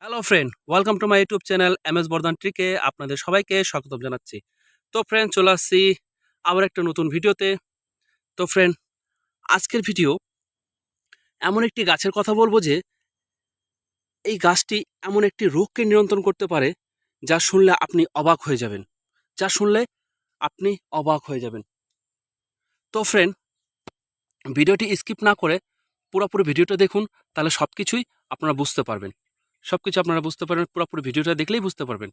Hello friend, welcome to my YouTube channel MS Bardhan ট্রিকে আপনাদের সবাইকে স্বাগতম জানাচ্ছি। তো ফ্রেন্ড, চলে আসছি আবার একটা নতুন ভিডিওতে। তো ফ্রেন্ড, আজকের ভিডিও এমন একটি গাছের কথা বলবো যে এই গাছটি এমন একটি রোগকে নিয়ন্ত্রণ করতে পারে যা শুনলে আপনি অবাক হয়ে যাবেন। যা শুনলে আপনি অবাক হয়ে যাবেন। তো ফ্রেন্ড, ভিডিওটি স্কিপ না করে পুরোপুরি ভিডিওটা দেখুন, তাহলে সব কিছুই আপনারা বুঝতে পারবেন। সব কিছু আপনারা বুঝতে পারবেন, পুরোপুরি ভিডিওটা দেখলেই বুঝতে পারবেন।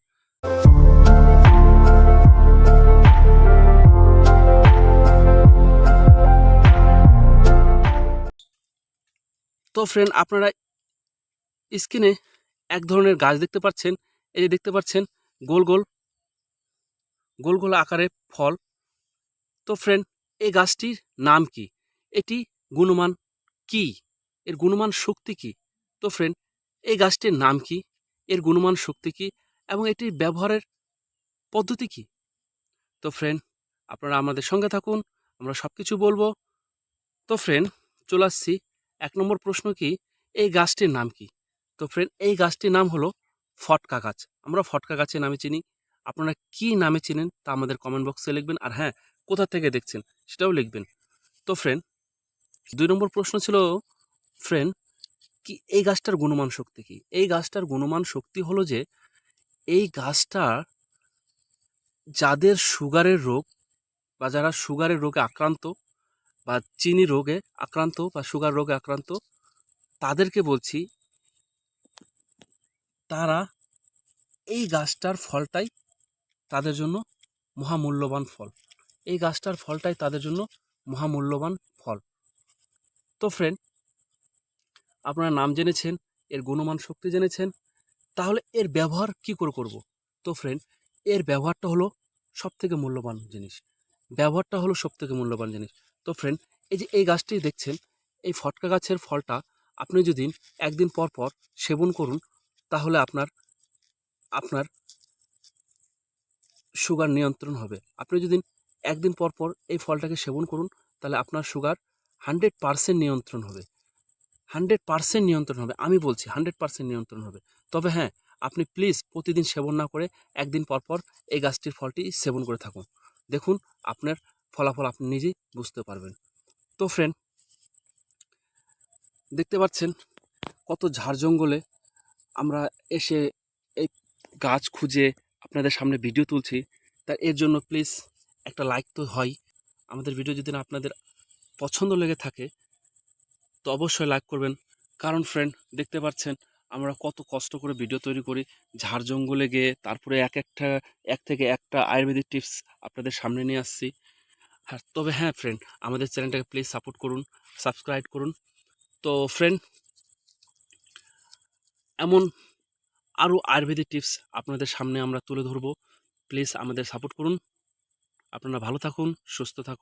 তো ফ্রেন্ড, আপনারা স্ক্রিনে এক ধরনের গাছ দেখতে পাচ্ছেন। এই যে দেখতে পাচ্ছেন গোল গোল গোল গোল আকারে ফল। তো ফ্রেন্ড, এই গাছটির নাম কি? এটি গুণমান কি? এর গুণমান শক্তি কি? তো ফ্রেন্ড, এই গাছটির নাম কি, এর গুণমান শক্তি কি এবং এটির ব্যবহারের পদ্ধতি কি? তো ফ্রেন্ড, আপনারা আমাদের সঙ্গে থাকুন, আমরা সব কিছু বলবো। তো ফ্রেন্ড, চলে আসছি 1 নম্বর প্রশ্ন, কি এই গাছটির নাম কি? তো ফ্রেন্ড, এই গাছটির নাম হলো ফটকা গাছ। আমরা ফটকা গাছের নামে চিনি। আপনারা কি নামে চিনেন তা আমাদের কমেন্ট বক্সে লিখবেন, আর হ্যাঁ, কোথা থেকে দেখছেন সেটাও লিখবেন। তো ফ্রেন্ড, 2 নম্বর প্রশ্ন ছিল ফ্রেন্ড, কি এই গাছটার গুণমান শক্তি কি? এই গাছটার গুণমান শক্তি হলো যে এই গাছটা যাদের সুগারের রোগ বা যারা সুগারের রোগে আক্রান্ত বা চিনি রোগে আক্রান্ত বা সুগার রোগে আক্রান্ত, তাদেরকে বলছি, তারা এই গাছটার ফলটাই তাদের জন্য মহামূল্যবান ফল। এই গাছটার ফলটাই তাদের জন্য মহামূল্যবান ফল। তো ফ্রেন্ড, আপনারা নাম জেনেছেন, এর গুণমান শক্তি জেনেছেন, তাহলে এর ব্যবহার কি করে করব? তো ফ্রেন্ড, এর ব্যবহারটা হলো সবথেকে মূল্যবান জিনিস। ব্যবহারটা হলো সবথেকে মূল্যবান জিনিস। তো ফ্রেন্ড, এই যে এই গাছটি দেখছেন, এই ফটকা গাছের ফলটা আপনি যদি একদিন পর পর সেবন করুন, তাহলে আপনার আপনার সুগার নিয়ন্ত্রণ হবে। আপনি যদি একদিন পর পর এই ফলটাকে সেবন করুন, তাহলে আপনার সুগার 100% নিয়ন্ত্রণ হবে। 100% নিয়ন্ত্রণ হবে, আমি বলছি 100% নিয়ন্ত্রণ হবে। তবে হ্যাঁ, আপনি প্লিজ প্রতিদিন সেবন না করে একদিন পর পর এই গাছটির ফলটি সেবন করে থাকুন। দেখুন, আপনার ফলাফল আপনি নিজেই বুঝতে পারবেন। তো ফ্রেন্ড, দেখতে পাচ্ছেন কত ঝাড় জঙ্গলে আমরা এসে এই গাছ খুঁজে আপনাদের সামনে ভিডিও তুলছি। তা এর জন্য প্লিজ একটা লাইক তো হয়। আমাদের ভিডিও যদি না আপনাদের পছন্দ লেগে থাকে, তো অবশ্যই লাইক করবেন। কারণ ফ্রেন্ড, দেখতে পাচ্ছেন আমরা কত কষ্ট করে ভিডিও তৈরি করি ঝাড় জঙ্গলে গিয়ে, তারপরে এক থেকে একটা আয়ুর্বেদিক টিপস আপনাদের সামনে নিয়ে আসছি। তবে হ্যাঁ ফ্রেন্ড, আমাদের চ্যানেলটাকে প্লিজ সাপোর্ট করুন, সাবস্ক্রাইব করুন। তো ফ্রেন্ড, এমন আরও আয়ুর্বেদিক টিপস আপনাদের সামনে আমরা তুলে ধরবো। প্লিজ আমাদের সাপোর্ট করুন। আপনারা ভালো থাকুন, সুস্থ থাকুন।